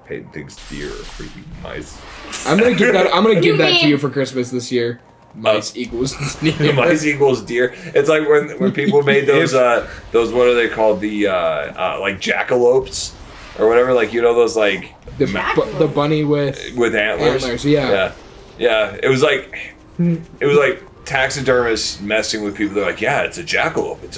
Peyton thinks deer are freaking mice. I'm gonna give that to you for Christmas this year. Mice equals deer. Mice equals deer. It's like when people made those what are they called, the like jackalopes or whatever, like those like the bunny with antlers. Yeah. It was like taxidermists messing with people. They're like, yeah, it's a jackalope. It's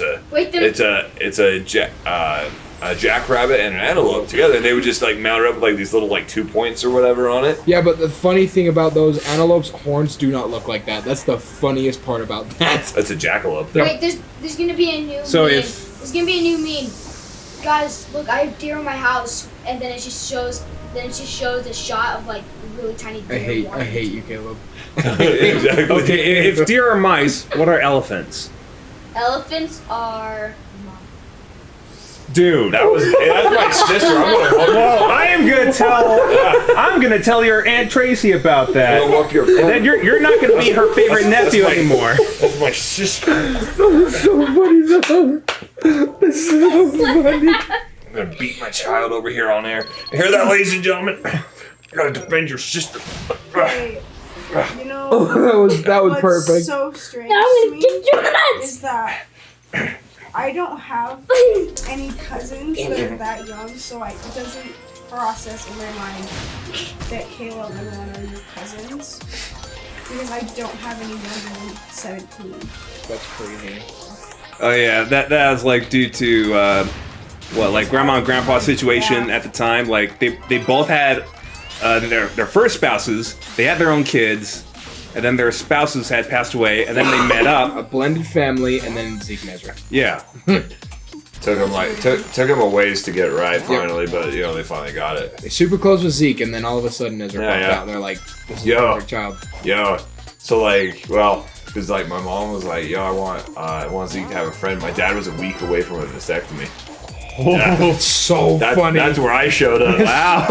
a jackrabbit and an antelope together. And they would just like mount it up with like these little like 2 points or whatever on it. Yeah, but the funny thing about those antelopes, horns do not look like that. That's the funniest part about that. That's a jackalope. Wait, there's gonna be a new meme. There's gonna be a new meme. Guys, look, I have deer in my house, and then it just shows a shot of like really tiny deer. I hate you, Caleb. Exactly. Okay, if deer are mice, what are elephants? Elephants are. Dude, that's my sister. Well, I'm gonna tell your Aunt Tracy about that. And then you're not gonna be her favorite nephew anymore. That's my sister. That's so funny though. That's so funny. I'm gonna beat my child over here on air. You hear that, ladies and gentlemen? You gotta defend your sister. Hey, that was perfect. So strange to me is that I don't have any cousins that are that young, so it doesn't process in my mind that Caleb and Lena are your cousins, because I don't have any younger than 17. That's crazy. Oh yeah, that was like due to like grandma and grandpa situation at the time. Like they both had their first spouses. They had their own kids. And then their spouses had passed away, and then they met up. A blended family, and then Zeke and Ezra. Yeah. Took them a ways to get it right finally, but they finally got it. They're super close with Zeke, and then all of a sudden Ezra popped out, and they're like, "This is the perfect child." So like, because like my mom was like, I want Zeke to have a friend. My dad was a week away from a vasectomy. That's so funny. That's where I showed up. Wow.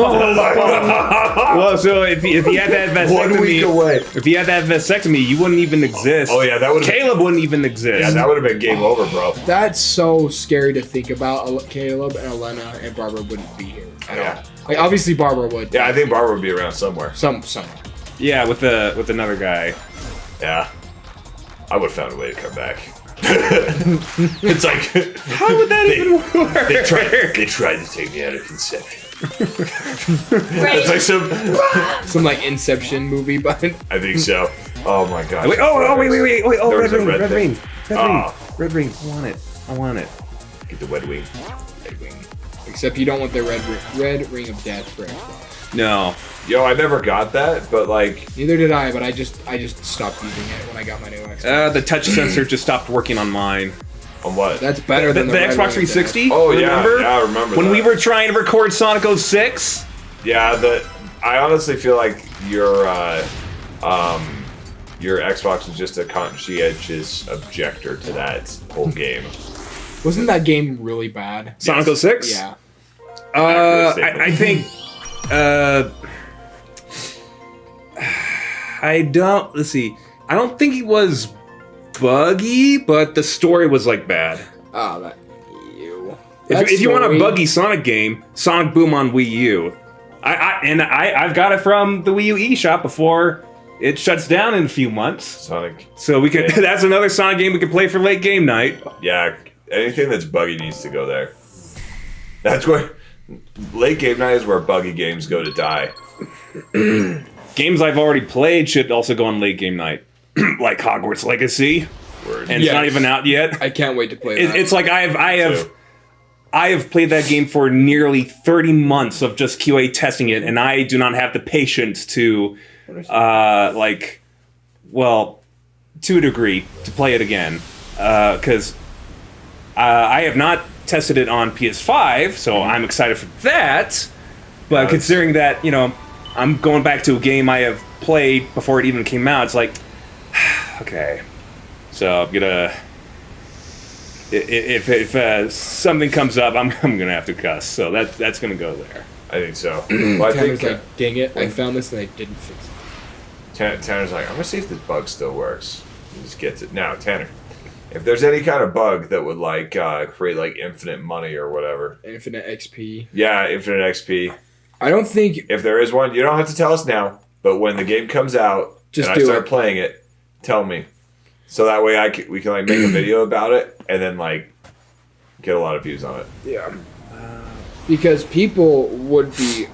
Well, so if he had that vasectomy, 1 week away. If he had that vasectomy, you wouldn't even exist. Oh yeah, Caleb wouldn't even exist. Yeah, that would have been game over, bro. That's so scary to think about. Caleb and Elena and Barbara wouldn't be here at all. Like obviously Barbara would. Yeah, I think Barbara would be around somewhere. Somewhere. Yeah, with another guy. Yeah, I would have found a way to come back. It's like, how would that even work? They tried to take me out of conception. It's like some like Inception movie, but I think so. Oh my god. Wait, wait. Oh, red ring. Red ring. I want it. Get the red wing. Except you don't want the red ring of death for Xbox. No. Yo, I never got that, but like... Neither did I, but I just stopped using it when I got my new Xbox. The touch sensor just stopped working on mine. On what? That's better than the Xbox 360? Oh, remember? Yeah, I remember when that. we were trying to record Sonic 06? Yeah, I honestly feel like your Xbox was just a conscientious objector to that whole game. Wasn't that game really bad? Sonic 06? Yeah. I think... let's see. I don't think it was buggy, but the story was like bad. Oh, if you want a buggy Sonic game, Sonic Boom on Wii U. I've got it from the Wii U eShop before it shuts down in a few months. Sonic. So we could. That's another Sonic game we could play for late game night. Yeah, anything that's buggy needs to go there. That's where late game night is where buggy games go to die. Games I've already played should also go on late game night, like Hogwarts Legacy, and it's not even out yet. I can't wait to play that. It's like I have played that game for nearly 30 months of just QA testing it, and I do not have the patience to, to a degree, to play it again, because I have not tested it on PS5, so I'm excited for that. But considering that, I'm going back to a game I have played before it even came out, it's like, okay. So I'm gonna, if something comes up, I'm gonna have to cuss. So that's gonna go there. I think so. Well, I think like, dang it, I found this and I didn't fix it. Tanner's like, I'm gonna see if this bug still works. He just gets it now, Tanner. If there's any kind of bug that would like create like infinite money or whatever, Infinite XP. Yeah, infinite XP. I don't think if there is one, you don't have to tell us now. But when the game comes out and I start playing it, tell me. So that way we can like make a video about it and then like get a lot of views on it. Yeah. Because people would be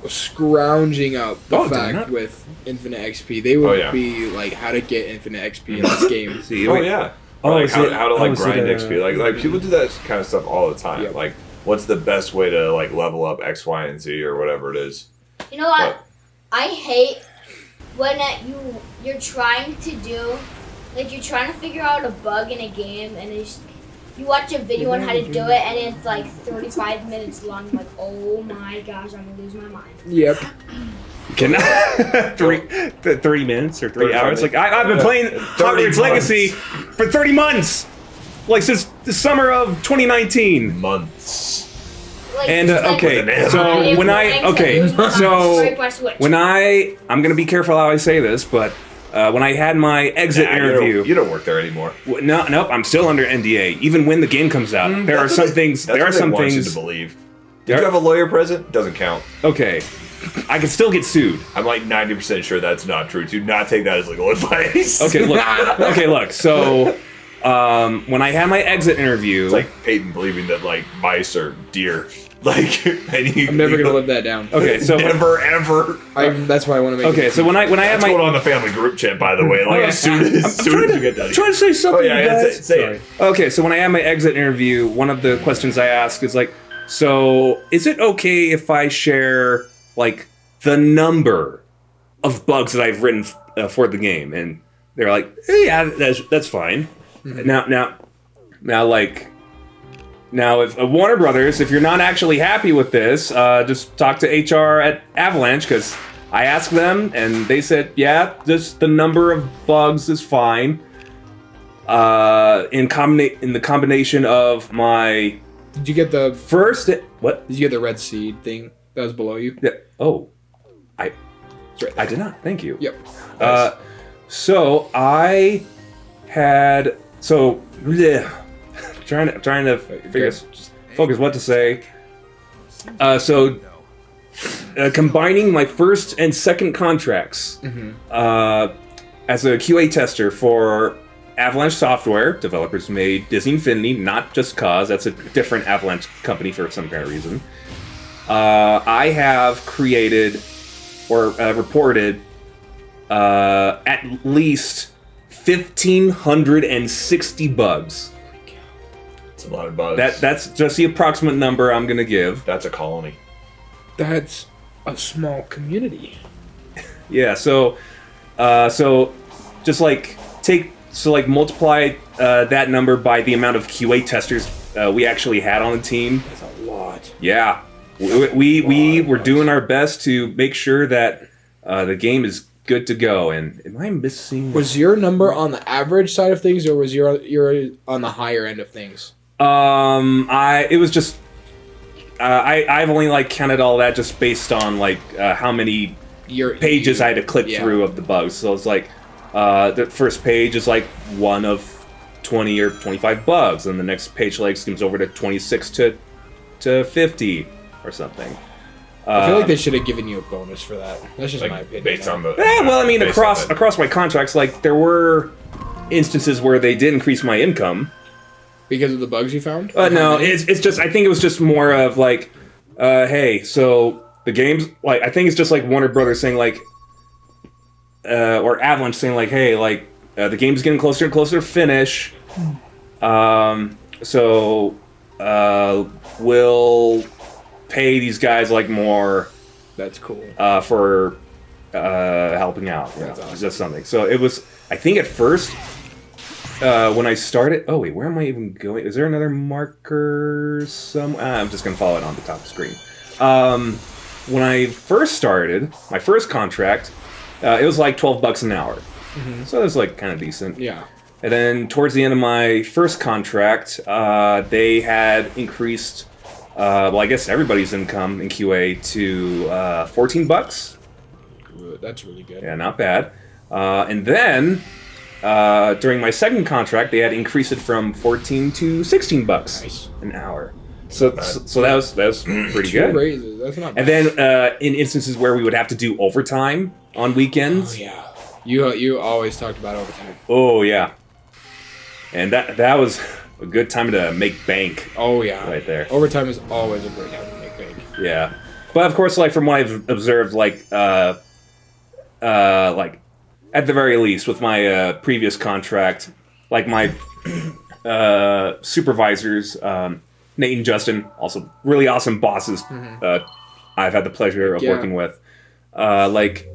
scrounging up the fact with Infinite XP. They would be like, how to get Infinite XP in this game. See, yeah. Like how to like grind XP. Like people do that kind of stuff all the time. Yep. Like, what's the best way to like level up X, Y, and Z or whatever it is? You know what? I hate when you're trying to do, like you're trying to figure out a bug in a game and you watch a video on how to do it and it's like 35 minutes long. I'm like, oh my gosh, I'm gonna lose my mind. Yep. Can 30 minutes or 3 hours? Like I've been playing Hogwarts Legacy for 30 months, like since the summer of 2019. Months. Like, and so when I'm gonna be careful how I say this, but when I had my exit interview, you don't work there anymore. No, I'm still under NDA. Even when the game comes out, there are some things. There are some things to believe. Did you have a lawyer present? Doesn't count. Okay. I can still get sued. I'm like 90% sure that's not true. Do not take that as legal advice. Okay, look. So, when I had my exit interview, it's like Peyton believing that like mice are deer. Like, I'm never gonna live that down. Okay, so never ever. That's why I want to make. Okay, so when I had my going on the family group chat, by the way, like as soon as you get done. I'm trying to say something. Oh yeah, say it. Okay, so when I had my exit interview, one of the questions I asked is like, so is it okay if I share like the number of bugs that I've written for the game? And they're like, yeah, that's fine. Mm-hmm. Now, if Warner Brothers, if you're not actually happy with this, just talk to HR at Avalanche, because I asked them and they said, yeah, just the number of bugs is fine. In the combination of my. Did you get the first? What? Did you get the red seed thing that was below you? Yeah. Oh, right, I did not. Thank you. Yep. Nice. So I had trying to focus what to say. Combining my first and second contracts as a QA tester for Avalanche Software, developers who made Disney Infinity, not just cause. That's a different Avalanche company for some kind of reason. I have created or reported at least 1,560 bugs. That's a lot of bugs. That's just the approximate number I'm gonna give. That's a colony. That's a small community. Yeah. So just like multiply that number by the amount of QA testers we actually had on the team. That's a lot. Yeah. We were doing our best to make sure that the game is good to go. And am I missing? Was your number on the average side of things, or was your on the higher end of things? It was just I've only like counted all that just based on like how many pages I had to click through of the bugs. So it's like the first page is like one of 20 or 25 bugs, and the next page like skims over to 26 to 50 or something. I feel like they should have given you a bonus for that. That's just my opinion. Based on the well, I mean, across my contracts, like there were instances where they did increase my income because of the bugs you found. No, it's just I think it was just more of like, hey, so the game's like I think it's just like Warner Brothers saying like, or Avalanche saying like, hey, like the game's getting closer and closer to finish, so we'll pay these guys like more. That's cool. For helping out. That's awesome. Just something. So it was. I think at first when I started. Oh wait, where am I even going? Is there another marker? I'm just gonna follow it on the top of the screen. When I first started my first contract, it was like $12 an hour. Mm-hmm. So it was like kind of decent. Yeah. And then towards the end of my first contract, they had increased. Well, I guess everybody's income in QA to $14. That's really good. Yeah, not bad. And then during my second contract, they had increased it from $14 to $16 an hour. So that was pretty good. Raises. That's not bad. And then in instances where we would have to do overtime on weekends. Oh yeah, you always talked about overtime. Oh yeah, and that was a good time to make bank. Oh yeah, right there. Overtime is always a great time to make bank. Yeah, but of course, like from what I've observed, like at the very least with my previous contract, like my supervisors, Nate and Justin, also really awesome bosses. I've had the pleasure of working with. They've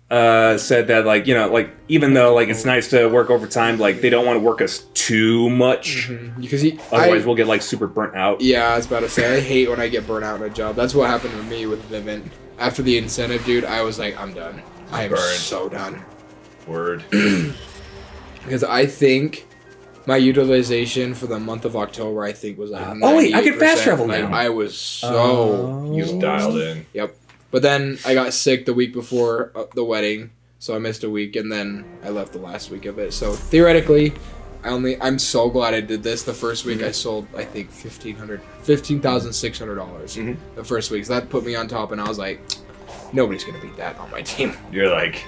said that, like, you know, like, even though, like, it's nice to work overtime, like, they don't want to work us too much. Because otherwise we'll get, like, super burnt out. Yeah, I was about to say, I hate when I get burnt out in a job. That's what happened to me with Vivint. After the incentive, dude, I was like, I'm done. I am so done. Word. Because I think my utilization for the month of October, I think, was like 98%. Oh, wait, I can fast travel now. I was so dialed in. Yep. But then I got sick the week before the wedding, so I missed a week, and then I left the last week of it. So theoretically, I'm so glad I did this. The first week I sold, I think, $15,600 the first week. So that put me on top, and I was like, nobody's gonna beat that on my team. You're like,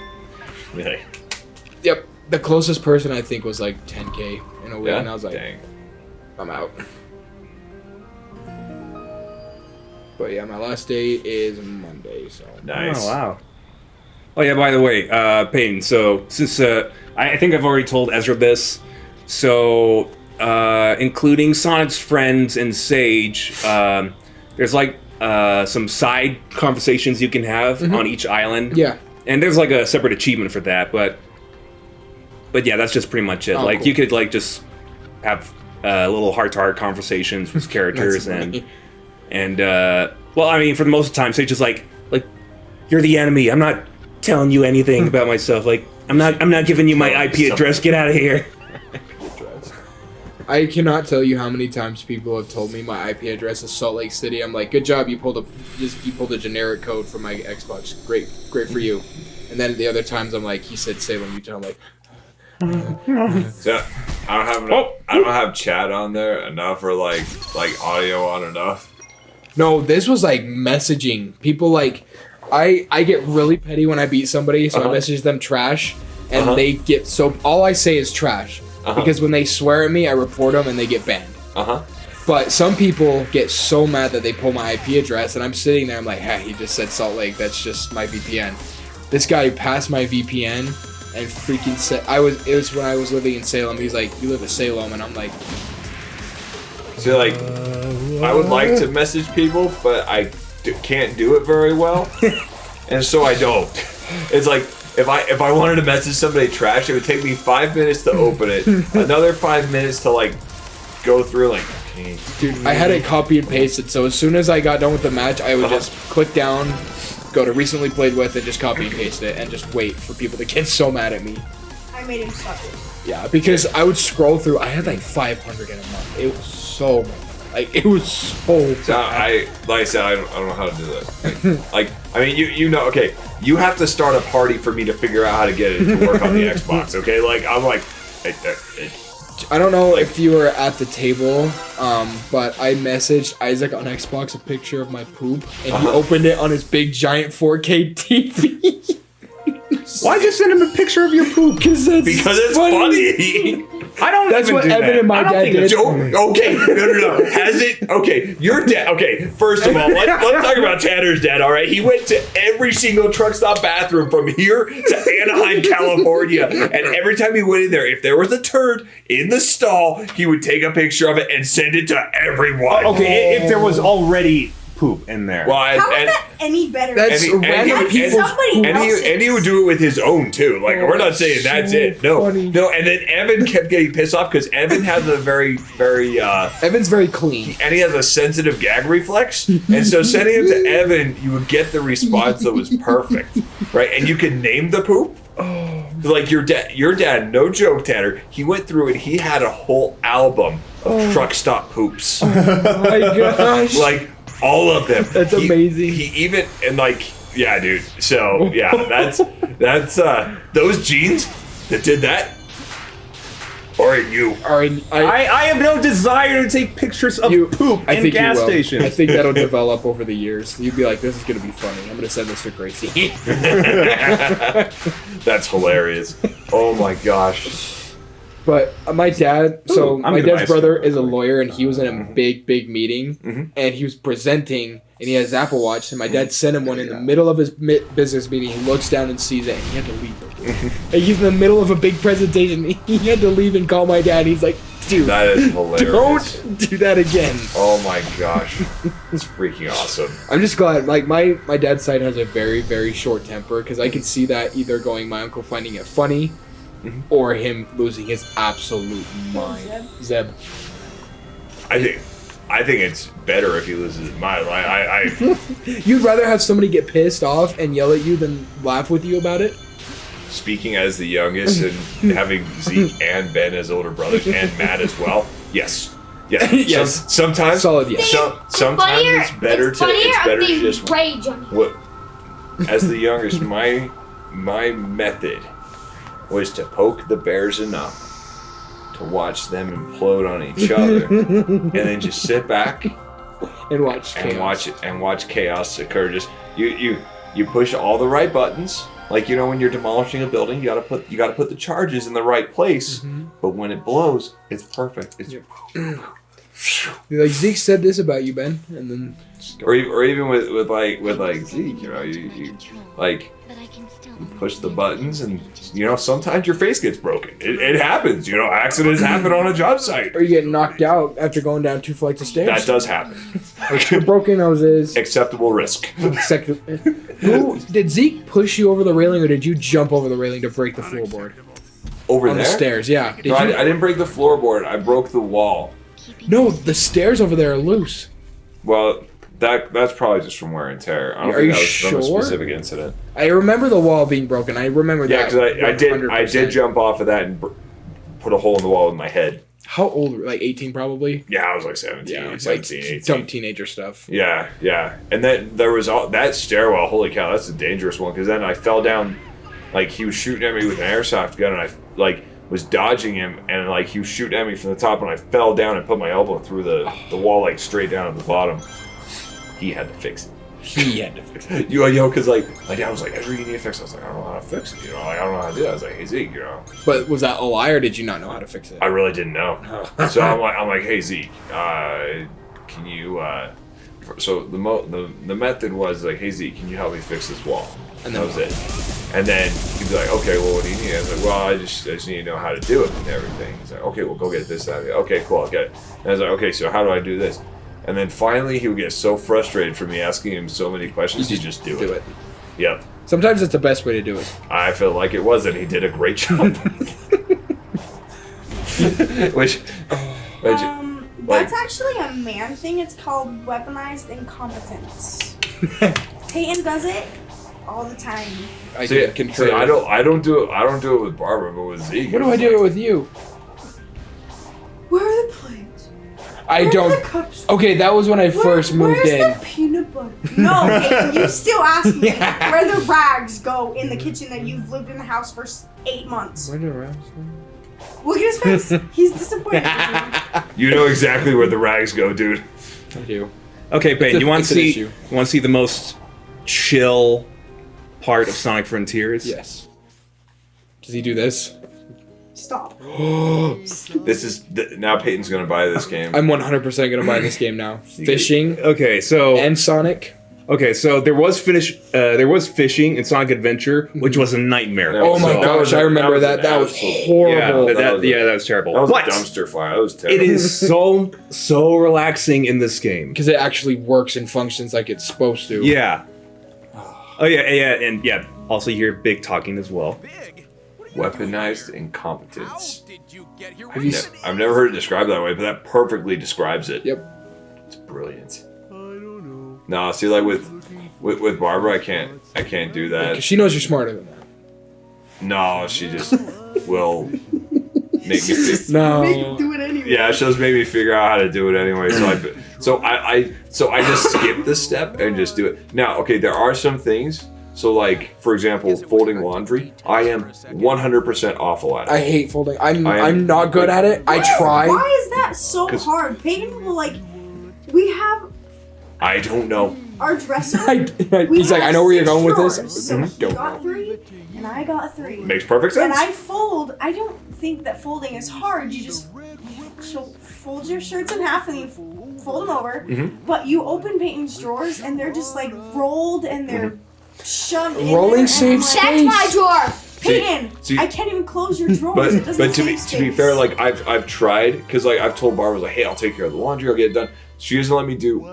yep. The closest person I think was like 10K in a week, and I was like, dang. I'm out. But yeah, my last day is Monday, so. Nice. Oh, wow. Oh, yeah, by the way, Peyton, so since I think I've already told Ezra this, so including Sonic's friends and Sage, there's like some side conversations you can have on each island. Yeah. And there's like a separate achievement for that, but yeah, that's just pretty much it. Oh, like, cool. you could like just have little heart-to-heart conversations with characters and well, I mean, for the most of the time, Sage is like, you're the enemy. I'm not telling you anything about myself. Like, I'm not giving you my IP address. Get out of here. I cannot tell you how many times people have told me my IP address is Salt Lake City. I'm like, good job, you pulled a generic code from my Xbox. Great for you. And then the other times I'm like, he said Salem, Utah. I'm like, so I don't have chat on there enough, or like audio on enough. No, this was like messaging. People like, I get really petty when I beat somebody, so I message them trash, and they get so. All I say is trash because when they swear at me, I report them and they get banned. But some people get so mad that they pull my IP address, and I'm sitting there. I'm like, hey, he just said Salt Lake. That's just my VPN. This guy passed my VPN. And freaking said, it was when I was living in Salem. He's like, you live in Salem, and I'm like, so like, I would like to message people, but I can't do it very well, and so I don't. It's like if I wanted to message somebody trash, it would take me 5 minutes to open it, another 5 minutes to like go through like. Okay. Dude, I had it copy and pasted, so as soon as I got done with the match, I would just click down. Go to recently played with and just copy and paste it and just wait for people to get so mad at me. I made him stop it. Yeah, because I would scroll through. I had like 500 in a month. It was so bad. Like, it was so bad. So I said, I don't know how to do that. Like, I mean, you know, okay, you have to start a party for me to figure out how to get it to work on the Xbox, okay? Like, I'm like, I don't know if you were at the table, but I messaged Isaac on Xbox a picture of my poop, and he opened it on his big giant 4K TV. Why'd you send him a picture of your poop? Because it's funny. I don't. That's what Evan and my dad did. Okay, no. Has it? Okay, your dad. Okay, first of all, let's talk about Tanner's dad. All right, he went to every single truck stop bathroom from here to Anaheim, California, and every time he went in there, if there was a turd in the stall, he would take a picture of it and send it to everyone. Okay, if there was already poop in there. Well, How is that any better? That's random people's poop. And he would do it with his own too. Like, we're not saying that's it. No. And then Evan kept getting pissed off because Evan has a very Evan's very clean, and he has a sensitive gag reflex. And so sending it to Evan, you would get the response that was perfect, right? And you could name the poop. Like your dad, no joke, Tanner. He went through and he had a whole album of truck stop poops. Oh my gosh! Like. All of them. That's amazing. He even, and like, yeah, dude. So yeah, that's those genes that did that. Or in you. I have no desire to take pictures of poop in gas stations. I think that'll develop over the years. You'd be like, this is going to be funny. I'm going to send this to Gracie. That's hilarious. Oh my gosh. But my dad, my dad's brother is a lawyer, and he was in a big meeting, and he was presenting, and he has Apple Watch, and my dad sent him one in the middle of his business meeting. He looks down and sees it, and he had to leave. And he's in the middle of a big presentation. He had to leave and call my dad. He's like, dude, that is hilarious. Don't do that again. Oh my gosh. It's freaking awesome. I'm just glad, like, my dad's side has a very, very short temper, because I could see that either going my uncle finding it funny, or him losing his absolute mind. Zeb. I think it's better if he loses his mind. You'd rather have somebody get pissed off and yell at you than laugh with you about it? Speaking as the youngest and having Zeke and Ben as older brothers and Matt as well, yes. Yes. Sometimes, solid yes. Sometimes it's better to just rage on what. As the youngest, my method was to poke the bears enough to watch them implode on each other, and then just sit back and watch chaos occur. Just you push all the right buttons. Like, you know, when you're demolishing a building, you gotta put the charges in the right place. But when it blows, it's perfect. It's like Zeke said this about you, Ben, and then or even with Zeke, you know, you push the buttons, and you know, sometimes your face gets broken. It happens. You know, accidents happen on a job site. Or you get knocked out after going down 2 flights of stairs. That does happen. Broken noses. Acceptable risk. Did Zeke push you over the railing, or did you jump over the railing to break the floorboard? Over on there? The stairs, yeah. I didn't break the floorboard. I broke the wall. No, the stairs over there are loose. Well, that's probably just from wear and tear. I don't think that was from a specific incident. I remember the wall being broken. I remember that. Yeah, because I did jump off of that and put a hole in the wall with my head. How old? Like 18, probably. Yeah, I was like 17. Yeah, 17, 18. Dumb teenager stuff. Yeah. And then there was that stairwell. Holy cow, that's a dangerous one. Because then I fell down. Like, he was shooting at me with an airsoft gun, and I was dodging him, and like he was shooting at me from the top, and I fell down and put my elbow through the wall, like straight down at the bottom. He had to fix it. Because like my dad was like, "Ezra, you need to fix it." I was like, "I don't know how to fix it." You know, like, I don't know how to do it. I was like, "Hey Zeke, you know." But was that a lie, or did you not know how to fix it? I really didn't know. So I'm like, "Hey Zeke, can you?" So the method was like, "Hey Zeke, can you help me fix this wall?" And that was it. And then he'd be like, "Okay, well, what do you need?" I was like, "Well, I just need to know how to do it and everything." He's like, "Okay, well, go get this, that." Okay, cool, I'll get it. And I was like, "Okay, so how do I do this?" And then finally, he would get so frustrated from me asking him so many questions, he'd just do it. Yep. Sometimes it's the best way to do it. I feel like it was, and he did a great job. That's actually a man thing. It's called weaponized incompetence. Peyton does it all the time. I don't do it with Barbara, but with Zeke. What do I do it with you? Where are the plates? I don't. Okay, that was when I first moved in. Where's the peanut butter? No, Peyton, you still ask me where the rags go in the kitchen that you've lived in the house for 8 months. Where do rags go? Look at his face. He's disappointed. You know exactly where the rags go, dude. I do. Okay, Peyton, you want to see the most chill part of Sonic Frontiers? Yes. Does he do this? Stop. Now Peyton's gonna buy this game. I'm 100% gonna buy this game now. Fishing. Okay, so and Sonic. Okay, so there was fishing in Sonic Adventure, which was a nightmare. Oh my gosh, I remember that. That was horrible. Yeah, that was terrible. That was a dumpster fire. That was terrible. It is so relaxing in this game because it actually works and functions like it's supposed to. Yeah. Oh yeah, and yeah. Also, you hear Big talking as well. Weaponized incompetence. I've never heard it described that way, but that perfectly describes it. Yep. It's brilliant. No, see, like with Barbara, I can't do that. Because she knows you're smarter than that. No, she just will make me do it anyway. Yeah, she'll just make me figure out how to do it anyway. So I just skip this step and just do it. Now, okay, there are some things. So, like, for example, folding laundry, I am 100% awful at it. I hate folding. I'm not good at it. I try. Why is that so hard? Peyton will, like, we have... I don't know. Our dresser. He's like, I know where you're going with this. So he got 3, and I got 3. Makes perfect sense. And I don't think that folding is hard. You just fold your shirts in half and you fold them over. But you open Peyton's drawers, and they're just, like, rolled and they're shoved in Rolling there. saves That's my drawer. Peyton, I can't even close your drawers. It doesn't to be fair, like I've tried because like I've told Barbara like, hey, I'll take care of the laundry, I'll get it done. She doesn't let me do,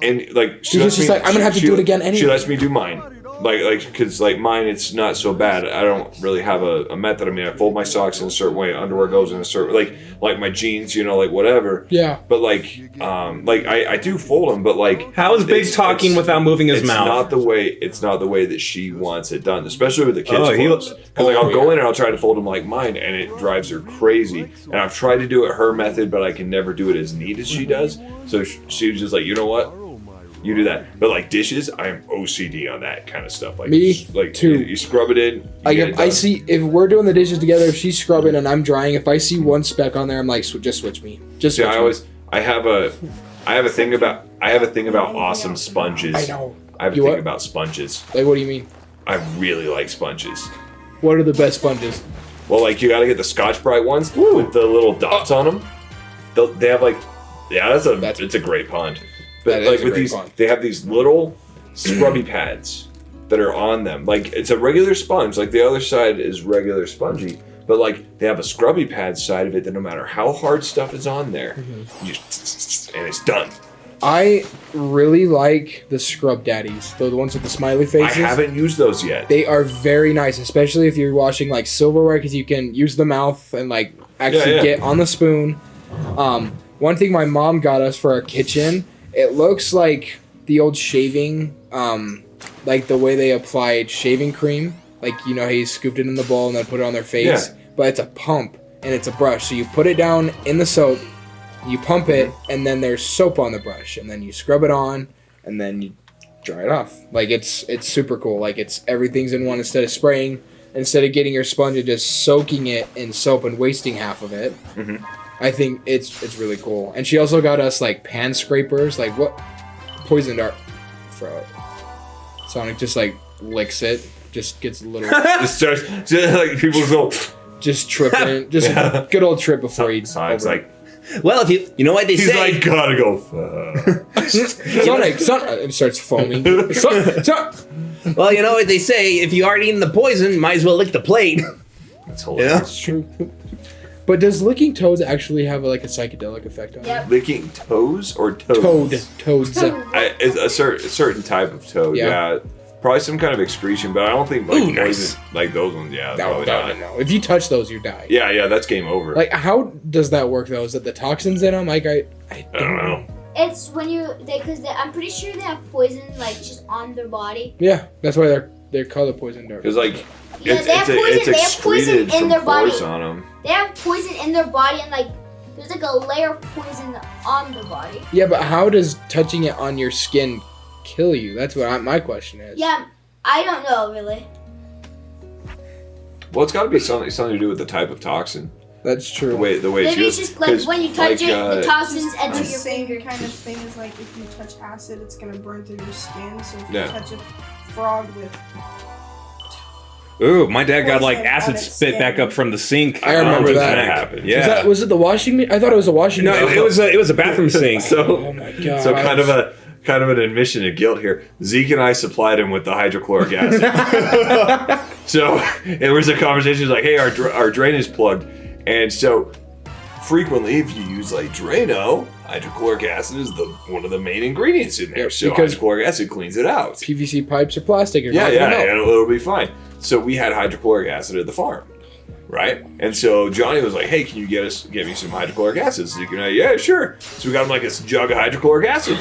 and like she's just like, I'm gonna have to do it again anyway. She lets me do mine, like because like mine it's not so bad. I don't really have a method. I mean, I fold my socks in a certain way, underwear goes in a certain like my jeans, you know, like whatever. Yeah. But like I do fold them, but like how is Big talking without moving his mouth? It's not the way that she wants it done, especially with the kids' clothes. Because like I'll go in and I'll try to fold them like mine, and it drives her crazy. And I've tried to do it her method, but I can never do it as neat as she does. So she was just like, you know what? You do that. But like dishes, I am OCD on that kind of stuff. Like me like too. You scrub it in. I see if we're doing the dishes together, if she's scrubbing and I'm drying, if I see one speck on there, I'm like, just switch me. Just switch me. I have a thing about awesome sponges. I know. I have a thing about sponges. Like, what do you mean? I really like sponges. What are the best sponges? Well, like you gotta get the Scotch-Brite ones with the little dots on them. They have like, it's a great pond. But like with these, they have these little scrubby pads that are on them. Like it's a regular sponge. Like the other side is regular spongy, but like they have a scrubby pad side of it that no matter how hard stuff is on there, you just and it's done. I really like the scrub daddies, the ones with the smiley faces. I haven't used those yet. They are very nice, especially if you're washing like silverware, because you can use the mouth and like actually get on the spoon. One thing my mom got us for our kitchen, it looks like the old shaving, like the way they applied shaving cream. Like, you know how you scooped it in the bowl and then put it on their face? Yeah. But it's a pump and it's a brush. So you put it down in the soap, you pump it, and then there's soap on the brush. And then you scrub it on, and then you dry it off. Like, it's super cool. Like, everything's in one instead of spraying. Instead of getting your sponge and just soaking it in soap and wasting half of it. I think it's really cool. And she also got us like pan scrapers, like what poison dart. Throw it. Sonic just like licks it, just gets a little. Just starts just like people go. Just tripping, just a good old trip before he. Sonic's like, well, if you know what they say. He's like, gotta go. Sonic it starts foaming. Well, you know what they say. If you already eaten the poison, might as well lick the plate. That's hilarious. That's true. But does licking toads actually have like a psychedelic effect on you? Licking toes or toads? Toads. It's a certain type of toad. Yeah. Probably some kind of excretion, but I don't think like poison, like those ones. Yeah, probably not. No. If you touch those, you die. Yeah, that's game over. Like, how does that work though? Is it the toxins in them? Like, I don't know. It's when I'm pretty sure they have poison like just on their body. Yeah, that's why they're called poison dart. Because like. Yeah, they have poison in their body. On them. They have poison in their body, and like there's like a layer of poison on their body. Yeah, but how does touching it on your skin kill you? That's what my question is. Yeah, I don't know really. Well, it's got to be something to do with the type of toxin. That's true. The way maybe it's just like when you touch it, the toxins enter your same finger. Kind of thing is like if you touch acid, it's gonna burn through your skin. So if you Yeah. touch a frog with Ooh, my dad got like acid spit back up from the sink. I remember that happened. Yeah. Was it the washing machine? I thought it was a washing machine. No, it was a bathroom sink. So, oh my god. So kind of an admission of guilt here. Zeke and I supplied him with the hydrochloric acid. So it was a conversation like, hey, our drain is plugged, and so frequently if you use like Drano, hydrochloric acid is one of the main ingredients in there. So hydrochloric acid cleans it out. PVC pipes are plastic. Yeah, it'll be fine. So we had hydrochloric acid at the farm, right? And so Johnny was like, "Hey, can you get me some hydrochloric acid?" So yeah, sure. So we got him like this jug of hydrochloric acid,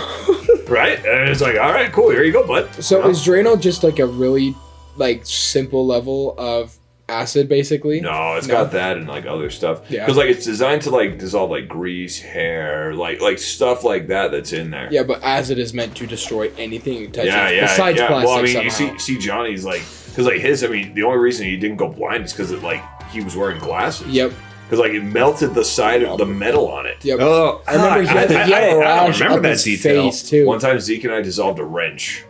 right? And it's like, all right, cool, here you go, bud. So is Drano just like a really like simple level of acid, basically. No, it's got that and like other stuff. Yeah. Because like it's designed to like dissolve like grease, hair, like stuff like that that's in there. Yeah, but acid is meant to destroy anything it touches. Yeah. Besides plastic. Well, I mean, somehow. you see Johnny's like, because like his, I mean, the only reason he didn't go blind is because it like he was wearing glasses. Yep. Because like it melted the side of the metal on it. Yep. Oh, I remember he had a rash remember up that his detail. face too. One time Zeke and I dissolved a wrench.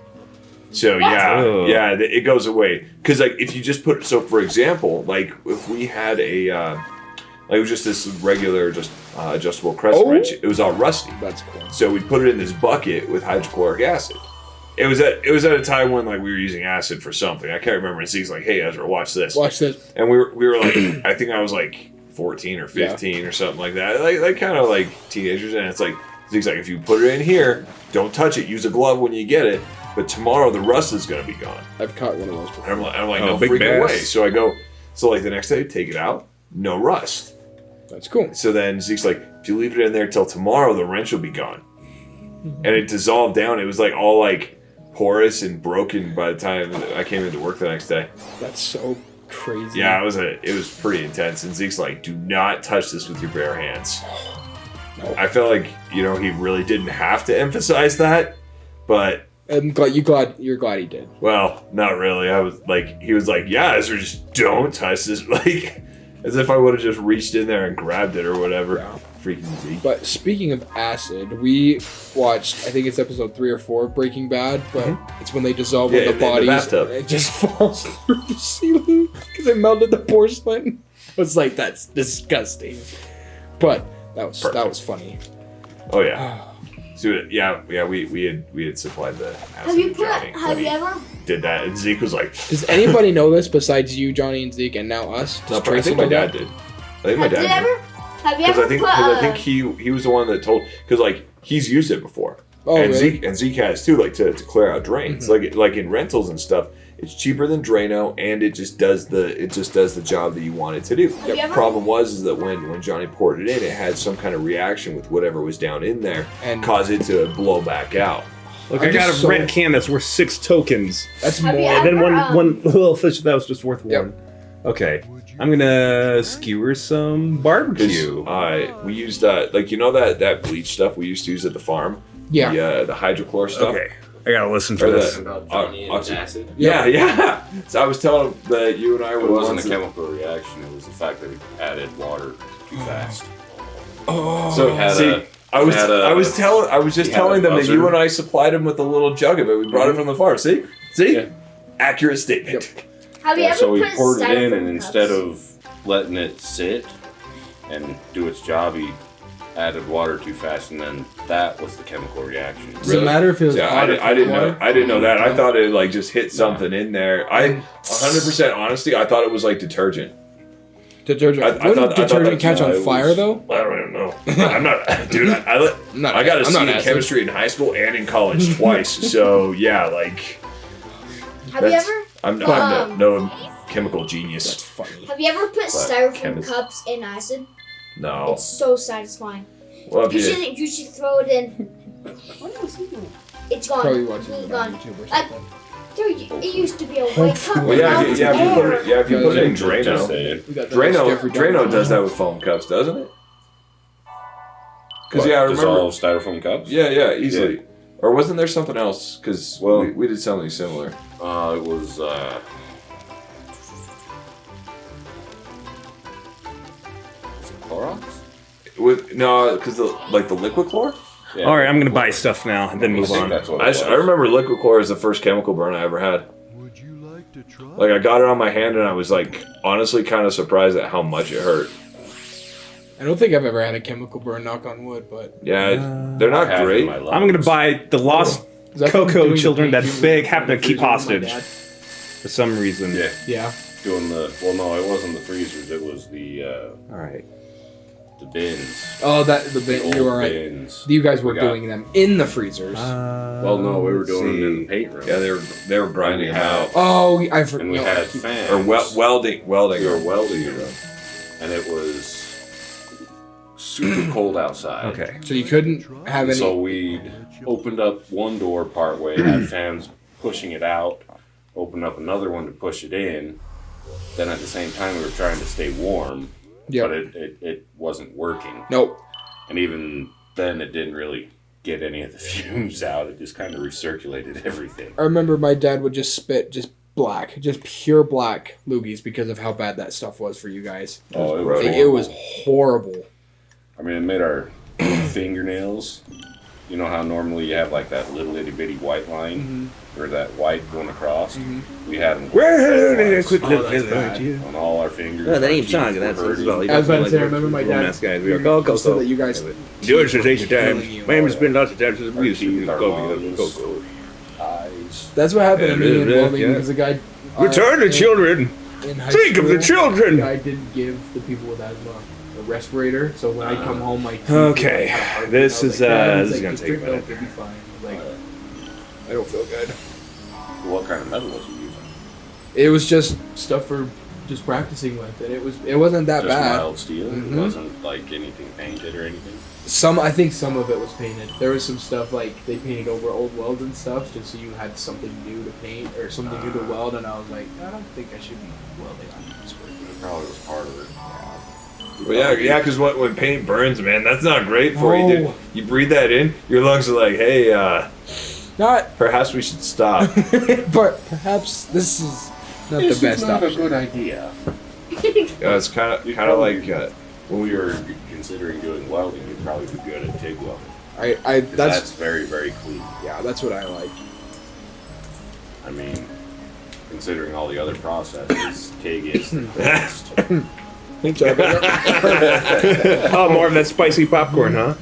So What? Oh. yeah, it goes away. Because like if you just put, so for example, like if we had a, like it was just this regular, just adjustable crescent wrench, it was all rusty. That's cool. So we'd put it in this bucket with hydrochloric acid. It was at a time when like we were using acid for something. I can't remember. And Zeke's like, "Hey Ezra, watch this." Watch this. And we were like, I think I was like 14 or 15 or something like that. Like kind of like teenagers. And it's like, Zeke's like, if you put it in here, don't touch it. Use a glove when you get it. But tomorrow the rust is going to be gone. I've caught one of those before. And I'm like, Oh, no big freaking bass. way. So I go, so like the next day, take it out, no rust. That's cool. So then Zeke's like, if you leave it in there till tomorrow, the wrench will be gone. And it dissolved down. It was like all like porous and broken by the time I came into work the next day. That's so crazy. Yeah, it was pretty intense. And Zeke's like, do not touch this with your bare hands. No. I felt like, you know, he really didn't have to emphasize that, but You're glad he did. well, not really. I was like, he was like, yeah, Ezra, just don't touch this. Like, as if I would have just reached in there and grabbed it or whatever. Yeah. Freaking Zeke. But speaking of acid, we watched, I think it's episode 3 or 4 of Breaking Bad, but it's when they dissolve Yeah, with the in the bodies. bathtub. It just falls through the ceiling because it melted the porcelain. I was like, that's disgusting. But that was funny. Oh yeah. So yeah, we had supplied the acid Have you to Johnny have when you he ever? did that, and Zeke was like, Does anybody know this besides you, Johnny, and Zeke, and now us? no, Does I think my know dad that? did. I think my dad did. Have you Because ever I think put I think he was the one that told, because like he's used it before. Oh, and really? Zeke has too, like to clear out drains. Like in rentals and stuff, it's cheaper than Drano, and it just does the job that you want it to do. you The ever- problem was that when Johnny poured it in, it had some kind of reaction with whatever was down in there, And- caused it to blow back out. Look, I'm I got a just so- red can that's worth 6 tokens. That's Have more. you And then ever, one little fish that was just worth Yep. 1. Okay. I'm gonna skewer some barbecue. We used like, you know, that bleach stuff we used to use at the farm. Yeah. The hydrochlor stuff. Okay. I gotta listen to Or this. About Johnny and his oxy- acid. Yeah. So I was telling him that you and I were It the wasn't ones a that- chemical reaction. It was the fact that it added water too fast. So had see, a- I was had a- I was just he had telling a them that buzzer. you and I supplied him with a little jug of it. We brought it from the farm. See, Yeah. accurate statement. have you Yeah, ever so we put poured it in, styrofoam and instead cups? of letting it sit and do its job, he added water too fast, and then that was the chemical reaction. Does it matter if it was Yeah, hot or I didn't cold know. water? I didn't know that. I thought it like just hit something in there. I 100% honesty. I thought it was like detergent. Detergent. I Wouldn't thought detergent that- catch no, on it fire was- though? I don't even know. I'm not, dude. I got a I'm C not in acid. chemistry in high school and in college twice. So yeah, like Have you that's- ever? I'm no chemical That's genius. funny. Have you ever put styrofoam chemist- cups in acid? No. It's so satisfying. Well, if You should throw it in. What was he doing? It's gone. Probably watching It's it on gone. YouTube or I- something. Dude, it used to be a white cup. Well, yeah, now if it's you put air. it, if you put it in Drano, Just saying. We got the next Jeffrey Drano Dahmer. does that with foam cups, doesn't it? Because yeah, I remember. Dissolve styrofoam cups? Yeah, easily. Or wasn't there something else? Because Well- we did something similar. It was, is it Clorox? With no, because the liquid chlor. Yeah. Alright, I'm gonna buy stuff now and then I move think on. that's what it was. I remember liquid chlor as the first chemical burn I ever had. Would you like to try? Like I got it on my hand and I was like honestly kind of surprised at how much it hurt. I don't think I've ever had a chemical burn, knock on wood, but Yeah, they're I not have in great. my lungs. I'm gonna buy the lost is that from Cocoa doing the children that baking Big in happen the to keep freezer with my hostage dad? for some reason. Yeah, Yeah. doing the, well, no, it wasn't the freezers, it was the All right. bins. Oh, that the The bin. old You were right. bins. You guys were We got- doing them in the freezers. Well, no, we were doing it in the paint room. Yeah, they were grinding them out oh, I forgot. And we had fans. or welding. We were them. welding them. And it was super cold outside. Okay. So you couldn't have any. So we opened up one door part way, had fans pushing it out, opened up another one to push it in, then at the same time we were trying to stay warm, Yep. but it wasn't working. Nope. And even then, it didn't really get any of the fumes out. It just kind of recirculated everything. I remember my dad would just spit just pure black loogies because of how bad that stuff was for you guys. Oh, It was horrible. I mean, it made our fingernails. You know how normally you have like that little itty bitty white line, or that white going across. We had them. Where did I quick Oh, that's bad. on all our fingers. Oh, that our ain't teeth Sonic. were That's hurting. well. I was about to say, I remember my dad. Nice guys. We are go So that you guys. George says 8 times. you. Man, it's been lots of times since Our we used teeth, to our go. lungs, Go. eyes. That's what happened to me in Yeah, welding yeah. because the guy. Return to in- children. In high Think of the school, children. The guy didn't give the people with asthma a respirator, so when I come home, my teeth Okay, would, like, have heartbeat. this I was is, like, "Dad," this he's is like, gonna "Just take a drink milk, minute. it'll be fine." Like, I don't feel good. What kind of metal was you using? It was just stuff for just practicing with, and it wasn't that Just bad. mild steel. Mhm. It wasn't like anything painted or anything. I think some of it was painted. There was some stuff like they painted over old welds and stuff, just so you had something new to paint or something new to weld. And I was like, I don't think I should be welding on this work. It probably was part of it. Well, yeah, because when paint burns, man, that's not great for you, dude. No. You breathe that in, your lungs are like, hey, Not, perhaps we should stop. but perhaps this is not This the is best not option. a good idea. It's kind of like When we were considering doing welding, you'd probably be good at TIG welding. 'Cause That's that's very, very clean. yeah, that's what I like. I mean, considering all the other processes, TIG is the best. Oh, more of that spicy popcorn, huh?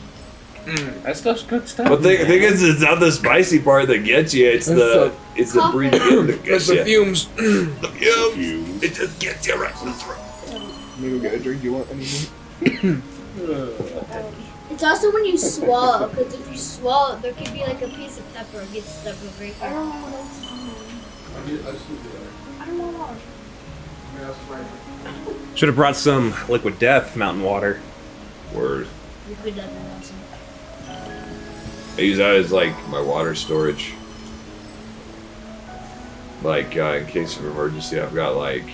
That stuff's good stuff. But the thing is, it's not the spicy part that gets you. It's the breathing in that It's gets the you. fumes. The fumes. Fumes. It just gets you right in the throat. Maybe go get a drink. You want anything? It's also when you swallow, because if you swallow, there could be like a piece of pepper gets stuck over I here. don't know what else is in there. I don't know what. Should have brought some liquid death mountain water. Word. You could have done awesome. I use that as like my water storage. Like in case of emergency, I've got like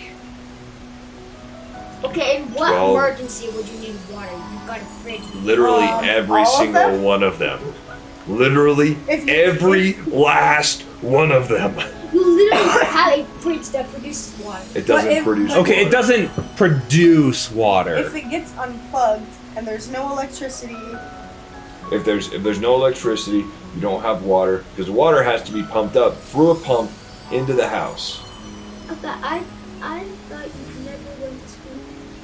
Okay, in what Well- emergency would you need water? You've got a fridge. literally every all of single them? one of them. Literally If you- every last one of them. You literally have a fridge that produces water. It doesn't if- produce. Okay, it water. doesn't produce water. If it gets unplugged and there's no electricity, If there's no electricity, you don't have water because the water has to be pumped up through a pump into the house. Okay, I thought you never went to school.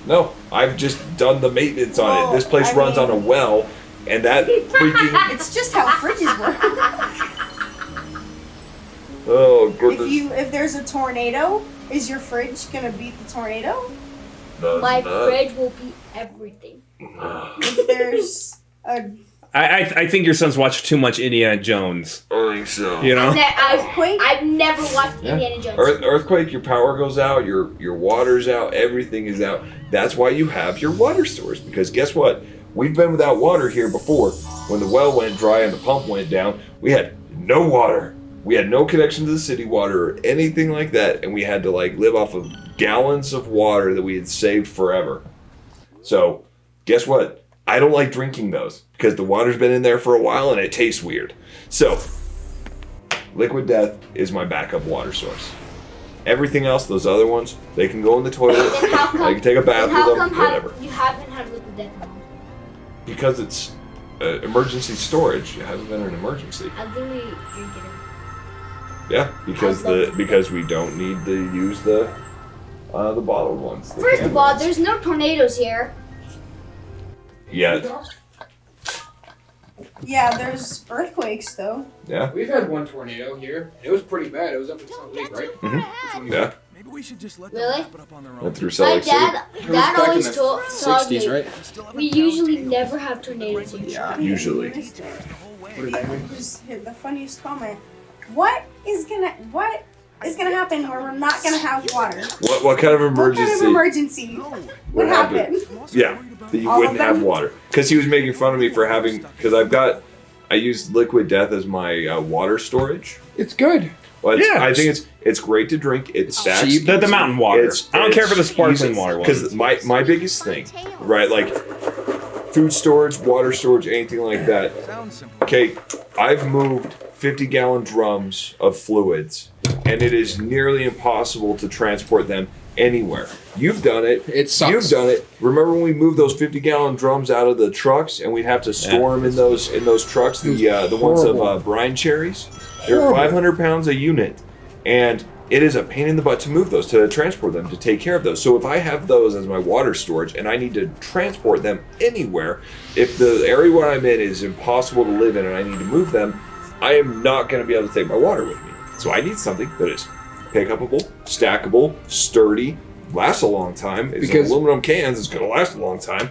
No, I've just done the maintenance on it. Well, This place I runs mean- on a well, and that freaking it's just how fridges work. oh goodness. If there's a tornado, is your fridge gonna beat the tornado? Does My not. fridge will be everything. If there's a I think your son's watched too much Indiana Jones. I think so. You know? earthquake, I've never watched Yeah. Indiana Jones. Earthquake, your power goes out, your water's out, everything is out. That's why you have your water source. Because guess what? We've been without water here before. When the well went dry and the pump went down, we had no water. We had no connection to the city water or anything like that, and we had to like live off of gallons of water that we had saved forever. So, guess what? I don't like drinking those because the water's been in there for a while and it tastes weird. So, liquid death is my backup water source. Everything else, those other ones, they can go in the toilet. Then how come? I can take a bath then how with them, come whatever. you haven't had liquid death now? Because it's emergency storage. It hasn't been an emergency. I literally drink it. Yeah, because because we don't need to use the bottled ones. the First canned of all, ones. there's no tornadoes here. Yet. yeah, there's earthquakes though. Yeah. We've had one tornado here. It was pretty bad. It was up in Salt Lake, right? Yeah. Maybe we should just let Really? them wrap it up on their own. Went through Salt My Lake City. dad It was back in always the told 60s, me right? we usually never have tornadoes here. Yeah. Usually. What did I mean? Just hit the funniest comment. What is gonna happen where we're not gonna have water? What kind of emergency? What kind of emergency would happen? Yeah, that you All of wouldn't have them? water. Because he was making fun of me for having. Because I I use Liquid Death as my water storage. It's good. Well, I think it's great to drink. It's cheap. The mountain water. I don't care for the sparkling water one. Because my biggest thing, right? Like food storage, water storage, anything like that. Okay, I've moved 50-gallon drums of fluids, and it is nearly impossible to transport them anywhere. You've done it. It sucks. You've done it. Remember when we moved those 50-gallon drums out of the trucks, and we'd have to store them in those trucks, the ones of brine cherries? They're 500 pounds a unit, and it is a pain in the butt to move those, to transport them, to take care of those. So if I have those as my water storage and I need to transport them anywhere, if the area where I'm in is impossible to live in and I need to move them, I am not going to be able to take my water with me. So I need something that is pick-upable, stackable, sturdy, lasts a long time. It's aluminum cans, it's going to last a long time.